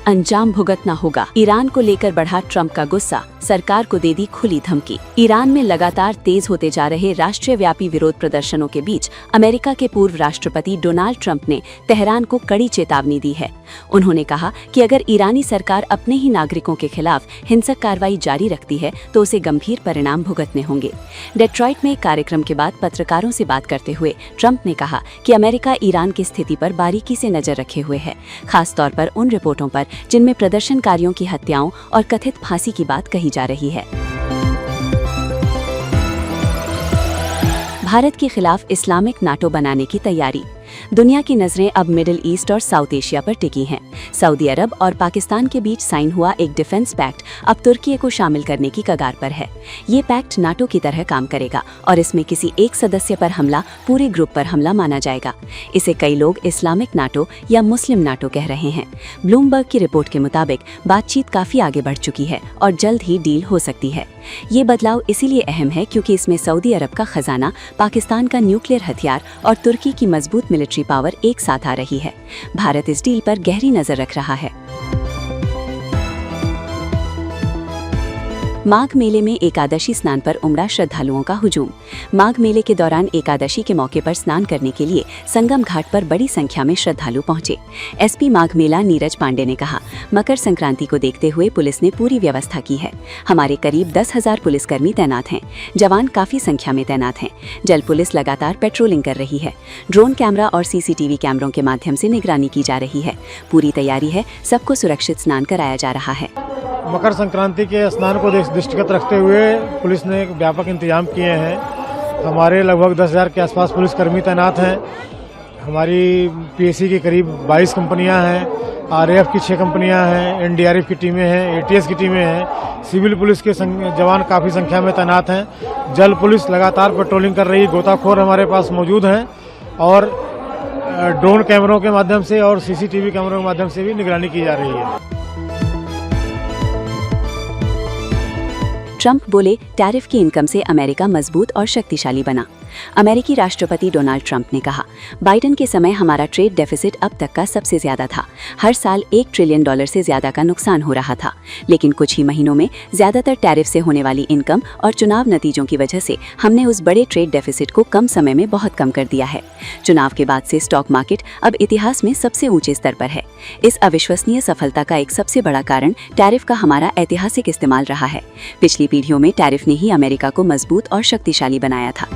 अंजाम भुगतना होगा। ईरान को लेकर बढ़ा ट्रंप का गुस्सा, सरकार को दे दी खुली धमकी। ईरान में लगातार तेज होते जा रहे राष्ट्रव्यापी विरोध प्रदर्शनों के बीच अमेरिका के पूर्व राष्ट्रपति डोनाल्ड ट्रंप ने तेहरान को कड़ी चेतावनी दी है। उन्होंने कहा कि अगर ईरानी सरकार अपने ही नागरिकों के खिलाफ हिंसक कार्रवाई जारी रखती है तो उसे गंभीर परिणाम भुगतने होंगे। डेट्रॉइट में एक कार्यक्रम के बाद पत्रकारों से बात करते हुए ट्रंप ने कहा कि अमेरिका ईरान की स्थिति पर बारीकी से नजर रखे हुए है, खास तौर पर उन रिपोर्टों पर जिनमें प्रदर्शनकारियों की हत्याओं और कथित फांसी की बात कही जा रही है। भारत के खिलाफ इस्लामिक नाटो बनाने की तैयारी। दुनिया की नजरें अब मिडिल ईस्ट और साउथ एशिया पर टिकी हैं। सऊदी अरब और पाकिस्तान के बीच साइन हुआ एक डिफेंस पैक्ट अब तुर्की को शामिल करने की कगार पर है। ये पैक्ट नाटो की तरह काम करेगा और इसमें किसी एक सदस्य पर हमला पूरे ग्रुप पर हमला माना जाएगा। इसे कई लोग इस्लामिक नाटो या मुस्लिम नाटो कह रहे हैं। ब्लूमबर्ग की रिपोर्ट के मुताबिक बातचीत काफी आगे बढ़ चुकी है और जल्द ही डील हो सकती है। ये बदलाव इसीलिए अहम है क्योंकि इसमें सऊदी अरब का खजाना, पाकिस्तान का न्यूक्लियर हथियार और तुर्की की मजबूत मिलिट्री पावर एक साथ आ रही है। भारत इस डील पर गहरी नजर रख रहा है। माघ मेले में एकादशी स्नान पर उमड़ा श्रद्धालुओं का हुजूम। माघ मेले के दौरान एकादशी के मौके पर स्नान करने के लिए संगम घाट पर बड़ी संख्या में श्रद्धालु पहुंचे। एसपी माघ मेला नीरज पांडे ने कहा, मकर संक्रांति को देखते हुए पुलिस ने पूरी व्यवस्था की है। हमारे करीब 10,000 पुलिसकर्मी तैनात हैं। जवान काफी संख्या में तैनात हैं। जल पुलिस लगातार पेट्रोलिंग कर रही है। ड्रोन कैमरा और सीसीटीवी कैमरों के माध्यम से निगरानी की जा रही है। पूरी तैयारी है, सबको सुरक्षित स्नान कराया जा रहा है। मकर संक्रांति के स्नान को दृष्टिगत रखते हुए पुलिस ने व्यापक इंतजाम किए हैं। हमारे लगभग 10,000 के आसपास पुलिसकर्मी तैनात हैं। हमारी पीएसी की करीब 22 कंपनियां हैं, आरएएफ की 6 कंपनियां हैं, एनडीआरएफ की टीमें हैं, एटीएस की टीमें हैं, सिविल पुलिस के जवान काफ़ी संख्या में तैनात हैं। जल पुलिस लगातार पेट्रोलिंग कर रही है। गोताखोर हमारे पास मौजूद हैं और ड्रोन कैमरों के माध्यम से और सीसीटीवी कैमरों के माध्यम से भी निगरानी की जा रही है। ट्रंप बोले, टैरिफ की इनकम से अमेरिका मजबूत और शक्तिशाली बना। अमेरिकी राष्ट्रपति डोनाल्ड ट्रंप ने कहा, बाइडेन के समय हमारा ट्रेड डेफिसिट अब तक का सबसे ज्यादा था। हर साल $1 ट्रिलियन से ज्यादा का नुकसान हो रहा था, लेकिन कुछ ही महीनों में ज्यादातर टैरिफ से होने वाली इनकम और चुनाव नतीजों की वजह से हमने उस बड़े ट्रेड डेफिसिट को कम समय में बहुत कम कर दिया है। चुनाव के बाद से स्टॉक मार्केट अब इतिहास में सबसे ऊंचे स्तर पर है। इस अविश्वसनीय सफलता का एक सबसे बड़ा कारण टैरिफ का हमारा ऐतिहासिक इस्तेमाल रहा है। पिछली पीढ़ियों में टैरिफ ने ही अमेरिका को मजबूत और शक्तिशाली बनाया था।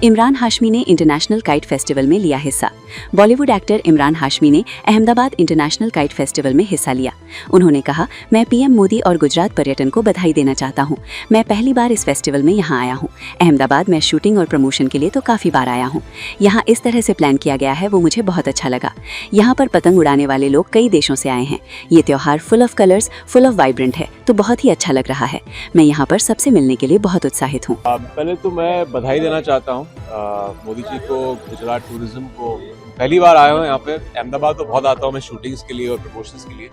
इमरान हाशमी ने इंटरनेशनल काइट फेस्टिवल में लिया हिस्सा। बॉलीवुड एक्टर इमरान हाशमी ने अहमदाबाद इंटरनेशनल काइट फेस्टिवल में हिस्सा लिया। उन्होंने कहा, मैं पीएम मोदी और गुजरात पर्यटन को बधाई देना चाहता हूं। मैं पहली बार इस फेस्टिवल में यहां आया हूं। अहमदाबाद में शूटिंग और प्रमोशन के लिए तो काफ़ी बार आया हूं। यहां इस तरह से प्लान किया गया है, वो मुझे बहुत अच्छा लगा। यहाँ पर पतंग उड़ाने वाले लोग कई देशों से आए हैं। ये त्यौहार full of colours, full of vibrant है, तो बहुत ही अच्छा लग रहा है। मैं यहाँ पर सबसे मिलने के लिए बहुत उत्साहित हूँ। पहले तो मैं बधाई देना चाहता हूँ मोदी जी को, गुजरात टूरिज्म को। पहली बार आया हूँ यहाँ पे। अहमदाबाद तो बहुत आता हूँ मैं शूटिंग्स के लिए और प्रमोशंस के लिए,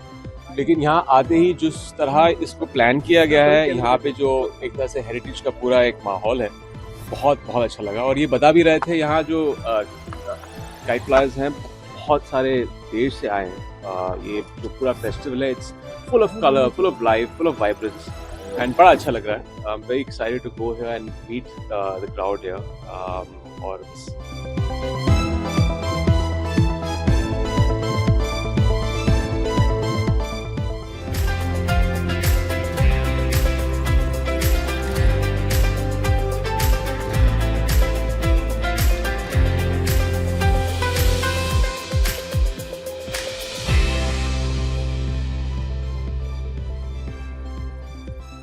लेकिन यहाँ आते ही जिस तरह इसको प्लान किया गया है, यहाँ पे जो एक तरह से हेरिटेज का पूरा एक माहौल है, बहुत बहुत अच्छा लगा। और ये बता भी रहे थे, यहाँ जो काइट फ्लायर्स हैं बहुत सारे देश से आए हैं। ये जो पूरा फेस्टिवल है, it's full of colour, full of life, full of vibrance and बड़ा अच्छा लग रहा है। I am very excited to go here and meet the crowd here.